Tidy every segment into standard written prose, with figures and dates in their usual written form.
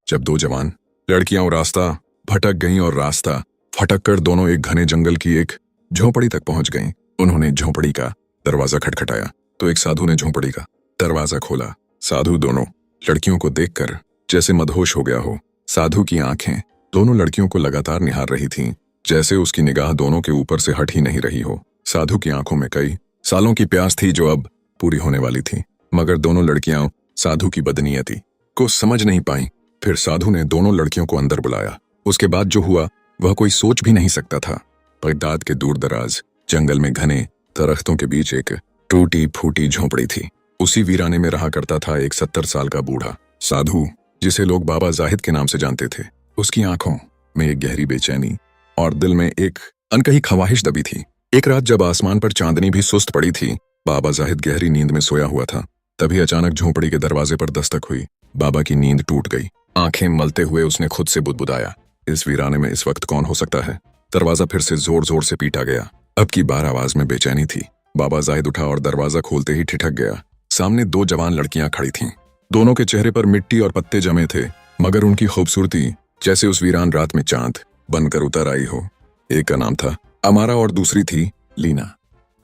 जब दो जवान लड़कियां और रास्ता भटक गईं और रास्ता फटक कर दोनों एक घने जंगल की एक झोंपड़ी तक पहुंच गईं। उन्होंने झोंपड़ी का दरवाजा खटखटाया तो एक साधु ने झोंपड़ी का दरवाजा खोला। साधु दोनों लड़कियों को देखकर जैसे मदहोश हो गया हो। साधु की आंखें दोनों लड़कियों को लगातार निहार रही थीं, जैसे उसकी निगाह दोनों के ऊपर से हट ही नहीं रही हो। साधु की आंखों में कई सालों की प्यास थी जो अब पूरी होने वाली थी, मगर दोनों लड़कियां साधु की बदनीयती को समझ नहीं पाईं। फिर साधु ने दोनों लड़कियों को अंदर बुलाया। उसके बाद जो हुआ वह कोई सोच भी नहीं सकता था। बगदाद के दूर दराज जंगल में घने दरख्तों के बीच एक टूटी फूटी झोंपड़ी थी। उसी वीराने में रहा करता था एक 70 साल का बूढ़ा साधु, जिसे लोग बाबा जाहिद के नाम से जानते थे। उसकी आंखों में एक गहरी बेचैनी और दिल में एक अनकही ख्वाहिश दबी थी। एक रात जब आसमान पर चांदनी भी सुस्त पड़ी थी, बाबा जाहिद गहरी नींद में सोया हुआ था। तभी अचानक झोंपड़ी के दरवाजे पर दस्तक हुई। बाबा की नींद टूट गई। आंखें मलते हुए उसने खुद से बुदबुदाया, इस वीराने में इस वक्त कौन हो सकता है। दरवाजा फिर से जोर जोर से पीटा गया। अब की बार आवाज में बेचैनी थी। बाबा जाहिद उठा और दरवाजा खोलते ही ठिठक गया। सामने दो जवान लड़कियां खड़ी थीं। दोनों के चेहरे पर मिट्टी और पत्ते जमे थे, मगर उनकी खूबसूरती जैसे उस वीरान रात में चांद बनकर उतर आई हो। एक का नाम था अमारा और दूसरी थी लीना,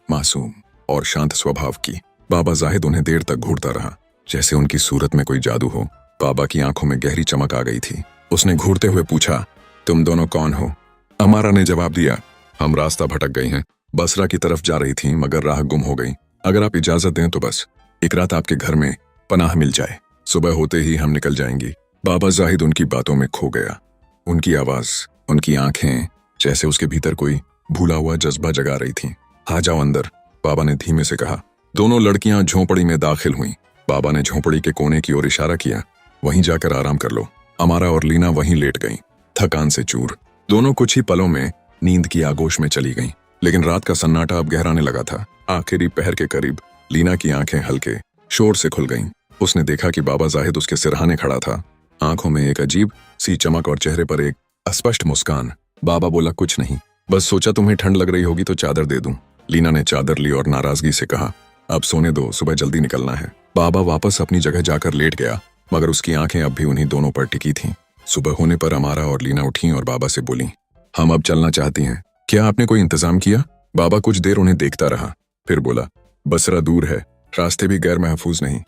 मासूम और शांत स्वभाव की। बाबा जाहिद उन्हें देर तक घूरता रहा, जैसे उनकी सूरत में कोई जादू हो। बाबा की आंखों में गहरी चमक आ गई थी। उसने घूरते हुए पूछा, तुम दोनों कौन हो? अमारा ने जवाब दिया, हम रास्ता भटक गई हैं, बसरा की तरफ जा रही थी मगर राह गुम हो गई। अगर आप इजाजत दें तो बस एक रात आपके घर में पनाह मिल जाए, सुबह होते ही हम निकल जाएंगी। बाबा जाहिद उनकी बातों में खो गया। उनकी आवाज, उनकी आंखें जैसे उसके भीतर कोई भूला हुआ जज्बा जगा रही थीं। आ जाओ अंदर, बाबा ने धीमे से कहा। दोनों लड़कियां झोंपड़ी में दाखिल हुईं। बाबा ने झोंपड़ी के कोने की ओर इशारा किया, वहीं जाकर आराम कर लो। अमारा और लीना वहीं लेट गईं, थकान से चूर। दोनों कुछ ही पलों में नींद की आगोश में चली गईं। लेकिन रात का सन्नाटा अब गहराने लगा था। आखिरी पहर के करीब लीना की आंखें हल्के शोर से खुल गईं। उसने देखा कि बाबा जाहिद उसके सिरहाने खड़ा था, आंखों में एक अजीब सी चमक और चेहरे पर एक अस्पष्ट मुस्कान। बाबा बोला, कुछ नहीं, बस सोचा तुम्हें ठंड लग रही होगी तो चादर दे दूं। लीना ने चादर ली और नाराजगी से कहा, अब सोने दो, सुबह जल्दी निकलना है। बाबा वापस अपनी जगह जाकर लेट गया, मगर उसकी आंखें अब भी उन्हीं दोनों पर टिकी थीं। सुबह होने पर अमारा और लीना उठी और बाबा से बोली, हम अब चलना चाहती हैं, क्या आपने कोई इंतजाम किया? बाबा कुछ देर उन्हें देखता रहा, फिर बोला, बसरा दूर है, रास्ते भी गैर महफूज नहीं।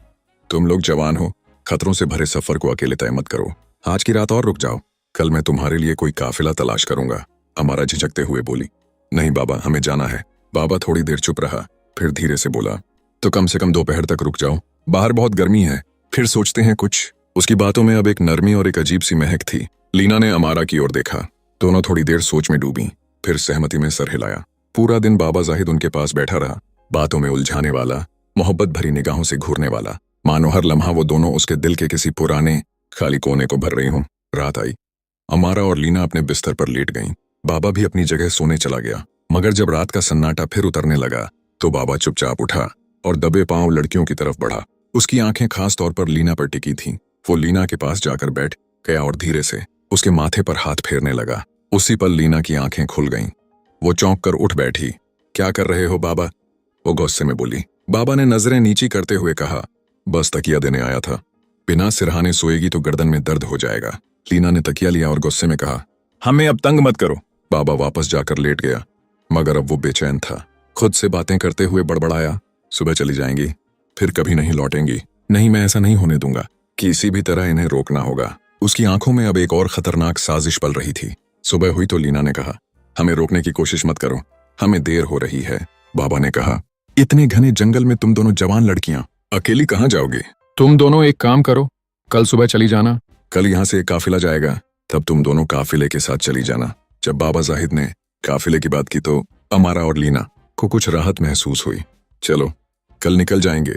तुम लोग जवान हो, खतरों से भरे सफर को अकेले तय मत करो। आज की रात और रुक जाओ, कल मैं तुम्हारे लिए कोई काफिला तलाश करूंगा। अमारा झिझकते हुए बोली, नहीं बाबा, हमें जाना है। बाबा थोड़ी देर चुप रहा, फिर धीरे से बोला, तो कम से कम दोपहर तक रुक जाओ, बाहर बहुत गर्मी है, फिर सोचते हैं कुछ। उसकी बातों में अब एक नरमी और एक अजीब सी महक थी। लीना ने अमारा की ओर देखा। दोनों थोड़ी देर सोच में डूबी, फिर सहमति में सर हिलाया। पूरा दिन बाबा जाहिद उनके पास बैठा रहा, बातों में उलझाने वाला, मोहब्बत भरी निगाहों से घूरने वाला, मानो हर लम्हा वो दोनों उसके दिल के किसी पुराने खाली कोने को भर रही हों। रात आई। अमारा और लीना अपने बिस्तर पर लेट गईं। बाबा भी अपनी जगह सोने चला गया, मगर जब रात का सन्नाटा फिर उतरने लगा तो बाबा चुपचाप उठा और दबे पांव लड़कियों की तरफ बढ़ा। उसकी आंखें खास तौर पर लीना पर टिकी थीं। वो लीना के पास जाकर बैठ गया और धीरे से उसके माथे पर हाथ फेरने लगा। उसी पल लीना की आंखें खुल गईं। वो चौंक कर उठ बैठी। क्या कर रहे हो बाबा? वो गुस्से में बोली। बाबा ने नजरें नीची करते हुए कहा, बस तकिया देने आया था, बिना सिरहाने सोएगी तो गर्दन में दर्द हो जाएगा। लीना ने तकिया लिया और गुस्से में कहा, हमें अब तंग मत करो। बाबा वापस जाकर लेट गया, मगर अब वो बेचैन था। खुद से बातें करते हुए बड़बड़ाया, सुबह चली जाएंगी, फिर कभी नहीं लौटेंगी। नहीं, मैं ऐसा नहीं होने दूंगा, किसी भी तरह इन्हें रोकना होगा। उसकी आंखों में अब एक और खतरनाक साजिश पल रही थी। सुबह हुई तो लीना ने कहा, हमें रोकने की कोशिश मत करो, हमें देर हो रही है। बाबा ने कहा, इतने घने जंगल में तुम दोनों जवान लड़कियां अकेली कहाँ जाओगी? तुम दोनों एक काम करो, कल सुबह चली जाना। कल यहाँ से एक काफिला जाएगा, तब तुम दोनों काफिले के साथ चली जाना। जब बाबा जाहिद ने काफिले की बात की तो अमारा और लीना को कुछ राहत महसूस हुई। चलो कल निकल जाएंगे,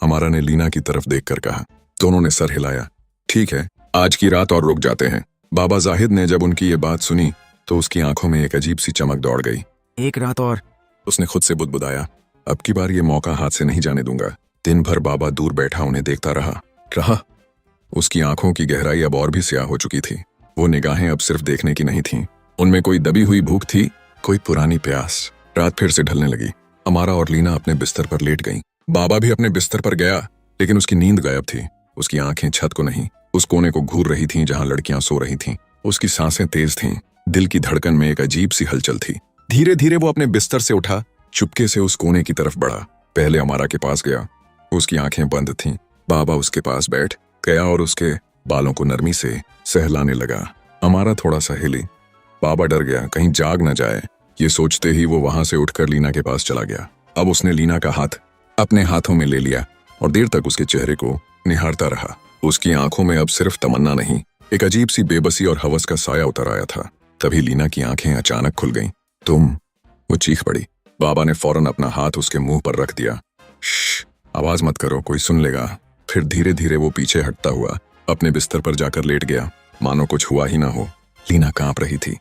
अमारा ने लीना की तरफ देखकर कहा। दोनों ने सर हिलाया। ठीक है, आज की रात और रुक जाते हैं। बाबा जाहिद ने जब उनकी ये बात सुनी तो उसकी आंखों में एक अजीब सी चमक दौड़ गई। एक रात और, उसने खुद से बुदबुदाया। अब की बार ये मौका हाथ से नहीं जाने दूंगा। दिन भर बाबा दूर बैठा उन्हें देखता रहा। उसकी आंखों की गहराई अब और भी स्याह हो चुकी थी। वो निगाहें अब सिर्फ देखने की नहीं थीं, उनमें कोई दबी हुई भूख थी, कोई पुरानी प्यास। रात फिर से ढलने लगी। अमारा और लीना अपने बिस्तर पर लेट गईं। बाबा भी अपने बिस्तर पर गया, लेकिन उसकी नींद गायब थी। उसकी आंखें छत को नहीं उस कोने को घूर रही थीं जहां लड़कियां सो रही थीं। उसकी सांसें तेज थीं, दिल की धड़कन में एक अजीब सी हलचल थी। धीरे धीरे वो अपने बिस्तर से उठा, चुपके से उस कोने की तरफ बढ़ा। पहले अमारा के पास गया। उसकी आंखें बंद थीं। बाबा उसके पास बैठ गया और उसके बालों को नरमी से सहलाने लगा। अमारा थोड़ा सा हिली। बाबा डर गया, कहीं जाग न जाए। ये सोचते ही वो वहां से उठकर लीना के पास चला गया। अब उसने लीना का हाथ अपने हाथों में ले लिया और देर तक उसके चेहरे को निहारता रहा। उसकी आंखों में अब सिर्फ तमन्ना नहीं, एक अजीब सी बेबसी और हवस का साया उतर आया था। तभी लीना की आंखें अचानक खुल गईं। तुम, वो चीख पड़ी। बाबा ने फौरन अपना हाथ उसके मुंह पर रख दिया। श्श, आवाज मत करो, कोई सुन लेगा। फिर धीरे धीरे वो पीछे हटता हुआ अपने बिस्तर पर जाकर लेट गया, मानो कुछ हुआ ही ना हो। लीना कांप रही थी।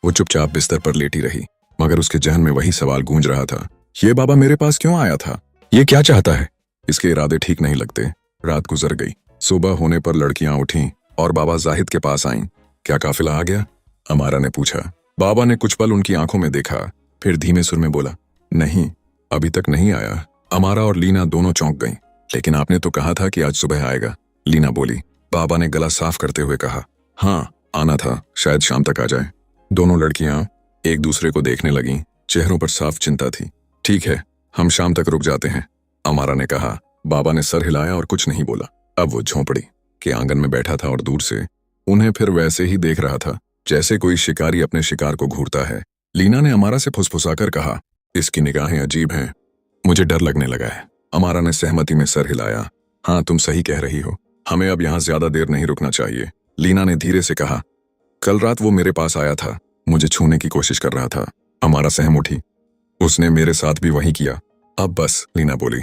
वो चुपचाप बिस्तर पर लेटी रही, मगर उसके जहन में वही सवाल गूंज रहा था, ये बाबा मेरे पास क्यों आया था? ये क्या चाहता है? इसके इरादे ठीक नहीं लगते। रात गुजर गई। सुबह होने पर लड़कियां उठीं और बाबा जाहिद के पास आईं। क्या काफिला आ गया? अमारा ने पूछा। बाबा ने कुछ पल उनकी आंखों में देखा, फिर धीमे सुर में बोला, नहीं, अभी तक नहीं आया। अमारा और लीना दोनों चौंक गईं। लेकिन आपने तो कहा था कि आज सुबह आएगा, लीना बोली। बाबा ने गला साफ करते हुए कहा, हाँ आना था, शायद शाम तक आ जाए। दोनों लड़कियां एक दूसरे को देखने लगीं। चेहरों पर साफ चिंता थी। ठीक है, हम शाम तक रुक जाते हैं, अमारा ने कहा। बाबा ने सर हिलाया और कुछ नहीं बोला। अब वो झोंपड़ी के आंगन में बैठा था और दूर से उन्हें फिर वैसे ही देख रहा था जैसे कोई शिकारी अपने शिकार को घूरता है। लीना ने अमारा से फुसफुसाकर कहा, इसकी निगाहें अजीब हैं, मुझे डर लगने लगा है। अमारा ने सहमति में सर हिलाया। हाँ, तुम सही कह रही हो, हमें अब यहाँ ज्यादा देर नहीं रुकना चाहिए। लीना ने धीरे से कहा, कल रात वो मेरे पास आया था, मुझे छूने की कोशिश कर रहा था। अमारा सहम उठी। उसने मेरे साथ भी वही किया। अब बस, लीना बोली,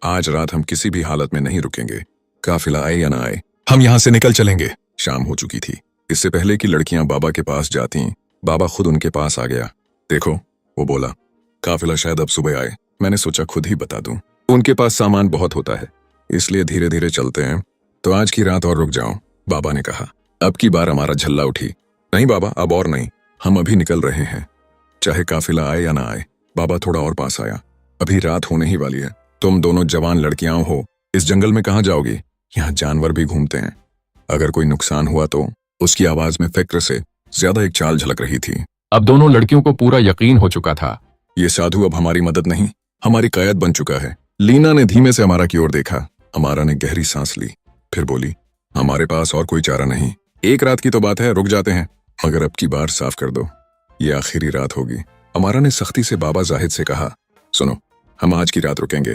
आज रात हम किसी भी हालत में नहीं रुकेंगे। काफिला आए या ना आए, हम यहाँ से निकल चलेंगे। शाम हो चुकी थी। इससे पहले कि लड़कियां बाबा के पास जाती, बाबा खुद उनके पास आ गया। देखो, वो बोला, काफिला शायद अब सुबह आए, मैंने सोचा खुद ही बता दूं। उनके पास सामान बहुत होता है, इसलिए धीरे धीरे चलते हैं। तो आज की रात और रुक जाओ, बाबा ने कहा। अब की बार हमारा झल्ला उठी। नहीं बाबा, अब और नहीं, हम अभी निकल रहे हैं, चाहे काफिला आए या ना आए। बाबा थोड़ा और पास आया। अभी रात होने ही वाली है, तुम दोनों जवान लड़कियां हो, इस जंगल में कहाँ जाओगी? यहाँ जानवर भी घूमते हैं, अगर कोई नुकसान हुआ तो? उसकी आवाज में फिक्र से ज्यादा एक चाल झलक रही थी। अब दोनों लड़कियों को पूरा यकीन हो चुका था। ये साधु अब हमारी मदद नहीं, हमारी कायद बन चुका है। लीना ने धीमे से अमारा की ओर देखा। अमारा ने गहरी सांस ली, फिर बोली, हमारे पास और कोई चारा नहीं। एक रात की तो बात है, रुक जाते हैं, मगर अब की बार साफ कर दो, ये आखिरी रात होगी। अमारा ने सख्ती से बाबा जाहिद से कहा, सुनो, हम आज की रात रुकेंगे,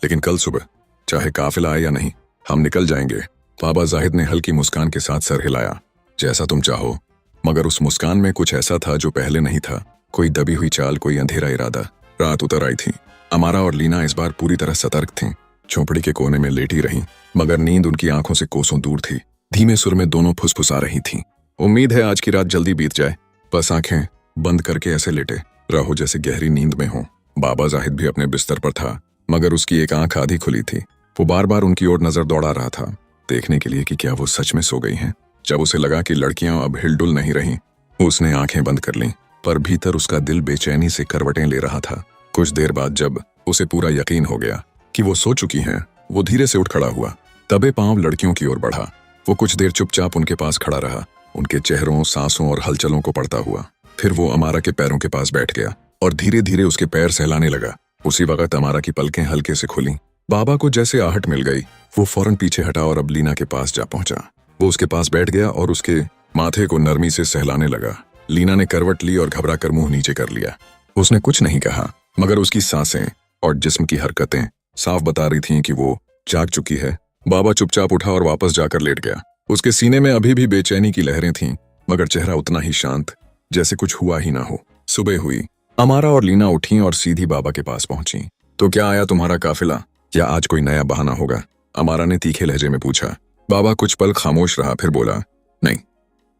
लेकिन कल सुबह चाहे काफिला आए या नहीं, हम निकल जाएंगे। बाबा जाहिद ने हल्की मुस्कान के साथ सर हिलाया। जैसा तुम चाहो। मगर उस मुस्कान में कुछ ऐसा था जो पहले नहीं था, कोई दबी हुई चाल, कोई अंधेरा इरादा। रात उतर आई थी। अमारा और लीना इस बार पूरी तरह सतर्क थीं। झोंपड़ी के कोने में लेटी रहीं, मगर नींद उनकी आंखों से कोसों दूर थी। धीमे सुर में दोनों फुसफुसा रही थीं, उम्मीद है आज की रात जल्दी बीत जाए, बस आंखें बंद करके ऐसे लेटे रहो जैसे गहरी नींद में हो। बाबा जाहिद भी अपने बिस्तर पर था, मगर उसकी एक आंख आधी खुली थी। वो बार बार उनकी ओर नजर दौड़ा रहा था, देखने के लिए कि क्या वो सच में सो गई हैं। जब उसे लगा कि लड़कियां अब हिलडुल नहीं रहीं, उसने आंखें बंद कर लीं, पर भीतर उसका दिल बेचैनी से करवटें ले रहा था। कुछ देर बाद जब उसे पूरा यकीन हो गया कि वो सो चुकी हैं, वो धीरे से उठ खड़ा हुआ, दबे पांव लड़कियों की ओर बढ़ा। वो कुछ देर चुपचाप उनके पास खड़ा रहा, उनके चेहरों, सांसों और हलचलों को पढ़ता हुआ। फिर वो अमारा के पैरों के पास बैठ गया और धीरे धीरे उसके पैर सहलाने लगा। उसी वक्त अमारा की पलकें हल्के से खुली। बाबा को जैसे आहट मिल गई। वो फौरन पीछे हटा और अब लीना के पास जा पहुंचा। वो उसके पास बैठ गया और उसके माथे को नरमी से सहलाने लगा। लीना ने करवट ली और घबराकर मुंह नीचे कर लिया। उसने कुछ नहीं कहा, मगर उसकी सांसें और जिस्म की हरकतें साफ बता रही थीं कि वो जाग चुकी है। बाबा चुपचाप उठा और वापस जाकर लेट गया। उसके सीने में अभी भी बेचैनी की लहरें थीं, मगर चेहरा उतना ही शांत, जैसे कुछ हुआ ही ना हो। सुबह हुई। अमारा और लीना उठी और सीधी बाबा के पास पहुंची। तो क्या आया तुम्हारा काफिला, या आज कोई नया बहाना होगा? अमारा ने तीखे लहजे में पूछा। बाबा कुछ पल खामोश रहा, फिर बोला, नहीं,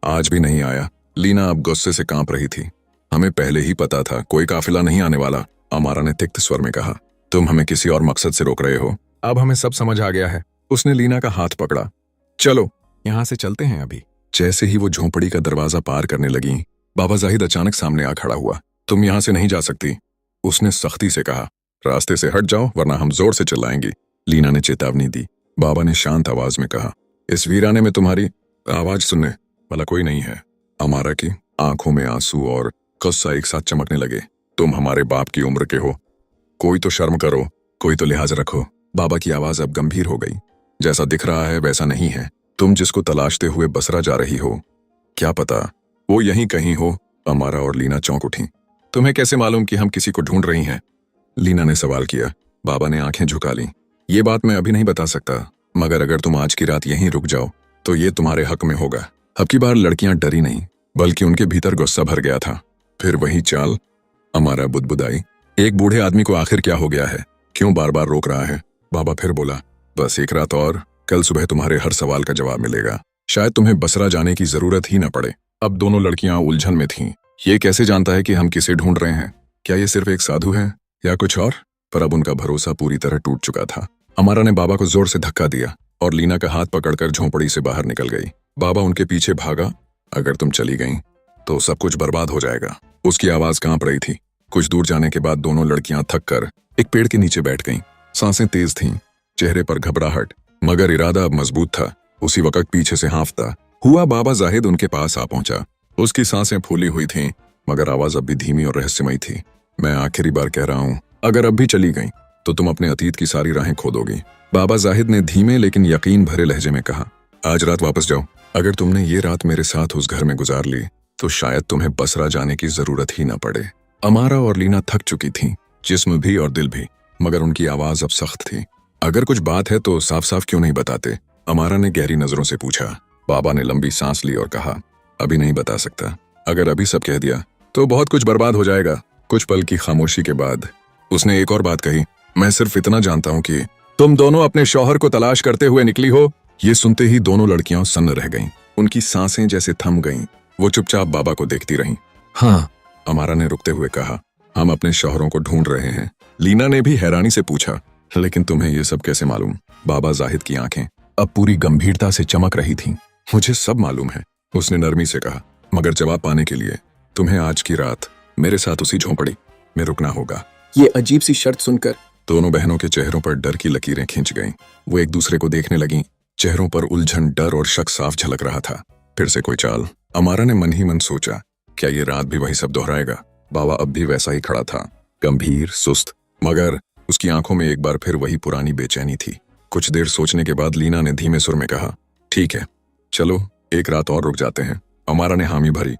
आज भी नहीं आया। लीना अब गुस्से से कांप रही थी। हमें पहले ही पता था कोई काफिला नहीं आने वाला, अमारा ने तिक्त स्वर में कहा। तुम हमें किसी और मकसद से रोक रहे हो। अब हमें सब समझ आ गया है। उसने लीना का हाथ पकड़ा। चलो यहाँ से चलते हैं अभी। जैसे ही वो झोंपड़ी का दरवाजा पार करने लगी, बाबा जाहिद अचानक सामने आ खड़ा हुआ। तुम यहाँ से नहीं जा सकती, उसने सख्ती से कहा। रास्ते से हट जाओ वरना हम जोर से चिल्लाएंगे, लीना ने चेतावनी दी। बाबा ने शांत आवाज में कहा, इस वीराने में तुम्हारी आवाज सुनने वाला कोई नहीं है। अमारा की आंखों में आंसू और गुस्सा एक साथ चमकने लगे। तुम हमारे बाप की उम्र के हो, कोई तो शर्म करो, कोई तो लिहाज रखो। बाबा की आवाज अब गंभीर हो गई। जैसा दिख रहा है वैसा नहीं है। तुम जिसको तलाशते हुए बसरा जा रही हो, क्या पता वो यहीं कहीं हो। अमारा और लीना चौंक उठी। तुम्हें कैसे मालूम कि हम किसी को ढूंढ रही हैं? लीना ने सवाल किया। बाबा ने आंखें झुका ली। ये बात मैं अभी नहीं बता सकता, मगर अगर तुम आज की रात यहीं रुक जाओ तो ये तुम्हारे हक में होगा। अब की बार लड़कियां डरी नहीं, बल्कि उनके भीतर गुस्सा भर गया था। फिर वही चाल। अमारा बुदबुदाई, एक बूढ़े आदमी को आखिर क्या हो गया है? क्यों बार बार रोक रहा है? बाबा फिर बोला, बस एक रात और, कल सुबह तुम्हारे हर सवाल का जवाब मिलेगा। शायद तुम्हें बसरा जाने की जरूरत ही न पड़े। अब दोनों लड़कियां उलझन में थीं। ये कैसे जानता है कि हम किसे ढूंढ रहे हैं? क्या ये सिर्फ एक साधु है या कुछ और? पर अब उनका भरोसा पूरी तरह टूट चुका था। अमारा ने बाबा को जोर से धक्का दिया और लीना का हाथ पकड़कर झोंपड़ी से बाहर निकल गई। बाबा उनके पीछे भागा। अगर तुम चली गई तो सब कुछ बर्बाद हो जाएगा। उसकी आवाज कांप रही थी। कुछ दूर जाने के बाद दोनों लड़कियां थक कर एक पेड़ के नीचे बैठ गईं। सांसें तेज थीं, चेहरे पर घबराहट, मगर इरादा अब मजबूत था। उसी वक्त पीछे से हाँफता हुआ बाबा जाहिद उनके पास आ पहुंचा। उसकी सांसें फूली हुई थीं, मगर आवाज अब भी धीमी और रहस्यमयी थी। मैं आखिरी बार कह रहा हूं, अगर अब भी चली गई तो तुम अपने अतीत की सारी राहें खो दोगी। बाबा जाहिद ने धीमे लेकिन यकीन भरे लहजे में कहा, आज रात वापस जाओ। अगर तुमने ये रात मेरे साथ उस घर में गुजार ली तो शायद तुम्हें बसरा जाने की जरूरत ही न पड़े। अमारा और लीना थक चुकी थीं, जिस्म भी और दिल भी, मगर उनकी आवाज अब सख्त थी। अगर कुछ बात है तो साफ साफ क्यों नहीं बताते? अमारा ने गहरी नजरों से पूछा। बाबा ने लंबी सांस ली और कहा, अभी नहीं बता सकता। अगर अभी सब कह दिया तो बहुत कुछ बर्बाद हो जाएगा। कुछ पल की खामोशी के बाद उसने एक और बात कही, मैं सिर्फ इतना जानता हूं कि तुम दोनों अपने शौहर को तलाश करते हुए निकली हो। ये सुनते ही दोनों लड़कियां सन्न रह गईं। उनकी सांसें जैसे थम गईं। वो चुपचाप बाबा को देखती रहीं। हाँ, अमारा ने रुकते हुए कहा, हम अपने शौहरों को ढूंढ रहे हैं। लीना ने भी हैरानी से पूछा, लेकिन तुम्हें ये सब कैसे मालूम? बाबा जाहिद की आंखें अब पूरी गंभीरता से चमक रही थीं। मुझे सब मालूम है, उसने नरमी से कहा, मगर जवाब पाने के लिए तुम्हें आज की रात मेरे साथ उसी झोंपड़ी में रुकना होगा। ये अजीब सी शर्त सुनकर दोनों बहनों के चेहरों पर डर की लकीरें खिंच गईं। वो एक दूसरे को देखने लगीं। चेहरों पर उलझन, डर और शक साफ झलक रहा था। फिर से कोई चाल। अमारा ने मन ही मन सोचा, क्या ये रात भी वही सब दोहराएगा? बाबा अब भी वैसा ही खड़ा था, गंभीर, सुस्त, मगर उसकी आंखों में एक बार फिर वही पुरानी बेचैनी थी। कुछ देर सोचने के बाद लीना ने धीमे सुर में कहा, ठीक है, चलो एक रात और रुक जाते हैं। अमारा ने हामी भरी,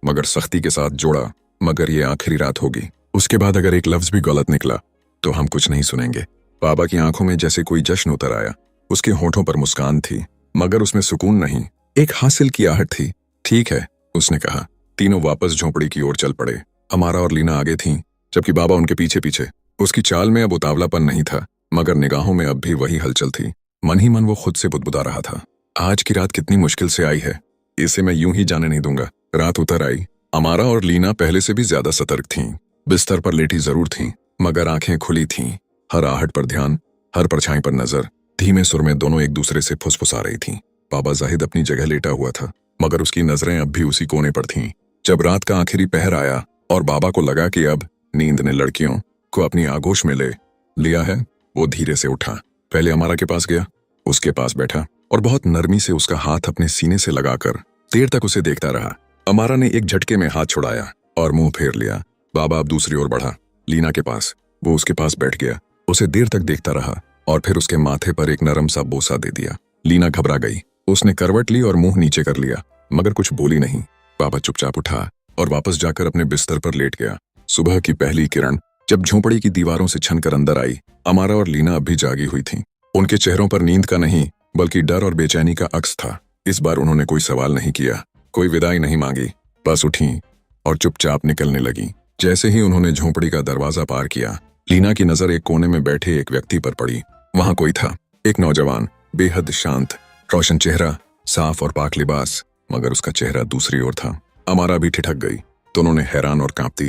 मगर सख्ती के साथ जोड़ा, मगर ये आखिरी रात होगी। उसके बाद अगर एक लफ्ज भी गलत निकला तो हम कुछ नहीं सुनेंगे। बाबा की आंखों में जैसे कोई जश्न उतर आया। उसके होठों पर मुस्कान थी, मगर उसमें सुकून नहीं, एक हासिल की आहट थी। ठीक है, उसने कहा। तीनों वापस झोंपड़ी की ओर चल पड़े। अमारा और लीना आगे थीं, जबकि बाबा उनके पीछे पीछे। उसकी चाल में अब उतावलापन नहीं था, मगर निगाहों में अब भी वही हलचल थी। मन ही मन वो खुद से बुदबुदा रहा था, आज की रात कितनी मुश्किल से आई है, इसे मैं यूं ही जाने नहीं दूंगा। रात उतर आई। अमारा और लीना पहले से भी ज्यादा सतर्क थीं। बिस्तर पर लेटी जरूर थीं, मगर आंखें खुली थीं। हर आहट पर ध्यान, हर परछाई पर नजर। धीमे सुर में दोनों एक दूसरे से फुसफुसा रही थीं। बाबा जाहिद अपनी जगह लेटा हुआ था, मगर उसकी नजरें अब भी उसी कोने पर थीं। जब रात का आखिरी पहर आया और बाबा को लगा कि अब नींद ने लड़कियों को अपनी आगोश में ले लिया है, वो धीरे से उठा। पहले अमारा के पास गया, उसके पास बैठा और बहुत नरमी से उसका हाथ अपने सीने से लगाकर देर तक उसे देखता रहा। अमारा ने एक झटके में हाथ छुड़ाया और मुंह फेर लिया। बाबा अब दूसरी ओर बढ़ा, लीना के पास। वो उसके पास बैठ गया, उसे देर तक देखता रहा और फिर उसके माथे पर एक नरम सा बोसा दे दिया। लीना घबरा गई। उसने करवट ली और मुंह नीचे कर लिया, मगर कुछ बोली नहीं। बाबा चुपचाप उठा और वापस जाकर अपने बिस्तर पर लेट गया। सुबह की पहली किरण जब झोंपड़ी की दीवारों से छनकर अंदर आई, अमारा और लीना अब भी जागी हुई थीं। उनके चेहरों पर नींद का नहीं, बल्कि डर और बेचैनी का अक्स था। इस बार उन्होंने कोई सवाल नहीं किया, कोई विदाई नहीं मांगी, बस उठी और चुपचाप निकलने लगी। जैसे ही उन्होंने झोंपड़ी का दरवाजा पार किया, लीना की नजर एक कोने में बैठे एक व्यक्ति पर पड़ी। वहां कोई था, एक नौजवान, बेहद शांत, रोशन चेहरा, साफ और पाक लिबास, मगर उसका चेहरा दूसरी ओर था। अमारा भी ठिठक गई। दोनों ने हैरान और कांपती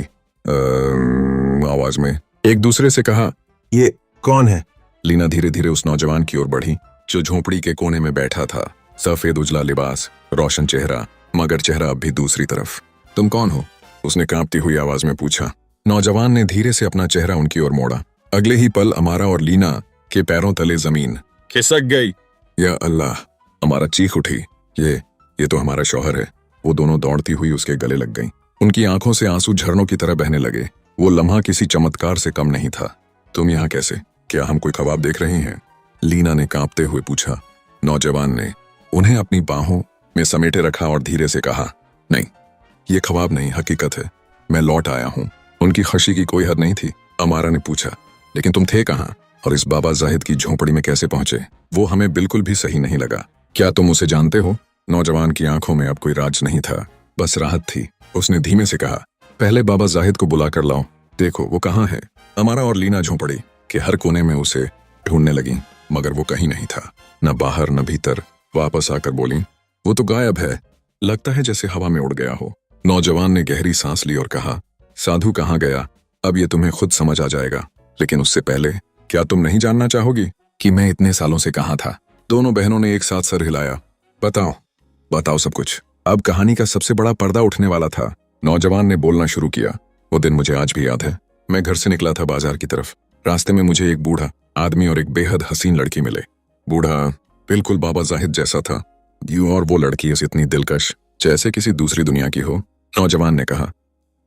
आवाज में एक दूसरे से कहा, ये कौन है? लीना धीरे धीरे उस नौजवान की ओर बढ़ी जो झोंपड़ी के कोने में बैठा था। सफेद उजला लिबास, रोशन चेहरा, मगर चेहरा अब भी दूसरी तरफ। तुम कौन हो? उसने कांपती हुई आवाज में पूछा। नौजवान ने धीरे से अपना चेहरा उनकी ओर मोड़ा। अगले ही पल अमारा और लीना के पैरों तले जमीन खिसक गई। या अल्लाह, अमारा चीख उठी, ये तो हमारा शौहर है। वो दोनों दौड़ती हुई उसके गले लग गईं। उनकी आंखों से आंसू झरनों की तरह बहने लगे। वो लम्हा किसी चमत्कार से कम नहीं था। तुम यहाँ कैसे? क्या हम कोई ख्वाब देख रही हैं? लीना ने कांपते हुए पूछा। नौजवान ने उन्हें अपनी बाहों में समेटे रखा और धीरे से कहा, नहीं, ये ख्वाब नहीं, हकीकत है। मैं लौट आया हूँ। उनकी खुशी की कोई हद नहीं थी। अमारा ने पूछा, लेकिन तुम थे कहाँ और इस बाबा जाहिद की झोंपड़ी में कैसे पहुंचे? वो हमें बिल्कुल भी सही नहीं लगा। क्या तुम उसे जानते हो? नौजवान की आंखों में अब कोई राज नहीं था, बस राहत थी। उसने धीमे से कहा, पहले बाबा जाहिद को बुला कर लाओ, देखो वो कहाँ है। अमारा और लीना झोंपड़ी के हर कोने में उसे ढूंढने लगी, मगर वो कहीं नहीं था, न बाहर न भीतर। वापस आकर बोली, वो तो गायब है, लगता है जैसे हवा में उड़ गया हो। नौजवान ने गहरी सांस ली और कहा, साधु कहाँ गया? अब ये तुम्हें खुद समझ आ जाएगा, लेकिन उससे पहले क्या तुम नहीं जानना चाहोगी कि मैं इतने सालों से कहाँ था? दोनों बहनों ने एक साथ सर हिलाया। बताओ सब कुछ। अब कहानी का सबसे बड़ा पर्दा उठने वाला था। नौजवान ने बोलना शुरू किया। वो दिन मुझे आज भी याद है। मैं घर से निकला था बाजार की तरफ। रास्ते में मुझे एक बूढ़ा आदमी और एक बेहद हसीन लड़की मिले। बूढ़ा बिल्कुल बाबा जाहिद जैसा था, यूं, और वो लड़की इतनी दिलकश, जैसे किसी दूसरी दुनिया की हो। नौजवान ने कहा।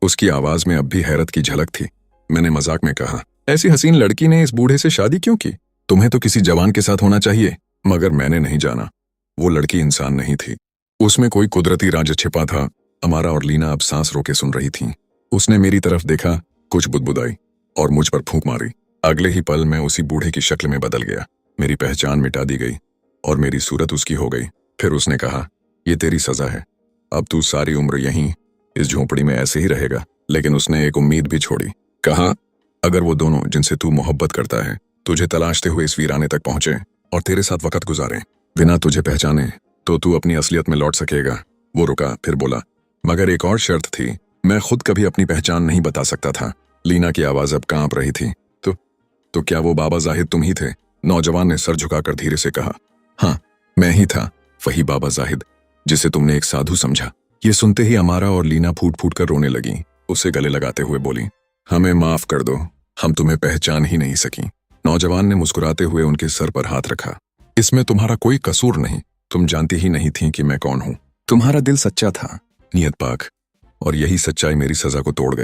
उसकी आवाज में अब भी हैरत की झलक थी। मैंने मजाक में कहा, ऐसी हसीन लड़की ने इस बूढ़े से शादी क्यों की? तुम्हें तो किसी जवान के साथ होना चाहिए। मगर मैंने नहीं जाना, वो लड़की इंसान नहीं थी, उसमें कोई कुदरती राज छिपा था। अमारा और लीना अब सांस रोके सुन रही थीं। उसने मेरी तरफ देखा, कुछ बुदबुदाई और मुझ पर फूंक मारी। अगले ही पल मैं उसी बूढ़े की शक्ल में बदल गया। मेरी पहचान मिटा दी गई और मेरी सूरत उसकी हो गई। फिर उसने कहा, ये तेरी सजा है, अब तू सारी उम्र यहीं इस झोंपड़ी में ऐसे ही रहेगा। लेकिन उसने एक उम्मीद भी छोड़ी। कहा, अगर वो दोनों जिनसे तू मोहब्बत करता है तुझे तलाशते हुए इस वीराने तक पहुंचे और तेरे साथ वक्त गुजारें बिना तुझे पहचाने, तो तू अपनी असलियत में लौट सकेगा। वो रुका, फिर बोला, मगर एक और शर्त थी, मैं खुद कभी अपनी पहचान नहीं बता सकता था। लीना की आवाज अब कांप रही थी। तो क्या वो बाबा जाहिद तुम ही थे? नौजवान ने सर झुकाकर धीरे से कहा, हाँ, मैं ही था, वही बाबा जाहिद जिसे तुमने एक साधु समझा। ये सुनते ही अमारा और लीना फूट फूट कर रोने लगी। उसे गले लगाते हुए बोली, हमें माफ कर दो, हम तुम्हें पहचान ही नहीं सकी। नौजवान ने मुस्कुराते हुए उनके सर पर हाथ रखा। इसमें तुम्हारा कोई कसूर नहीं, तुम जानती ही नहीं थी कि मैं कौन हूं। तुम्हारा दिल सच्चा था, नियत पाक, और यही सच्चाई मेरी सजा को तोड़ गई।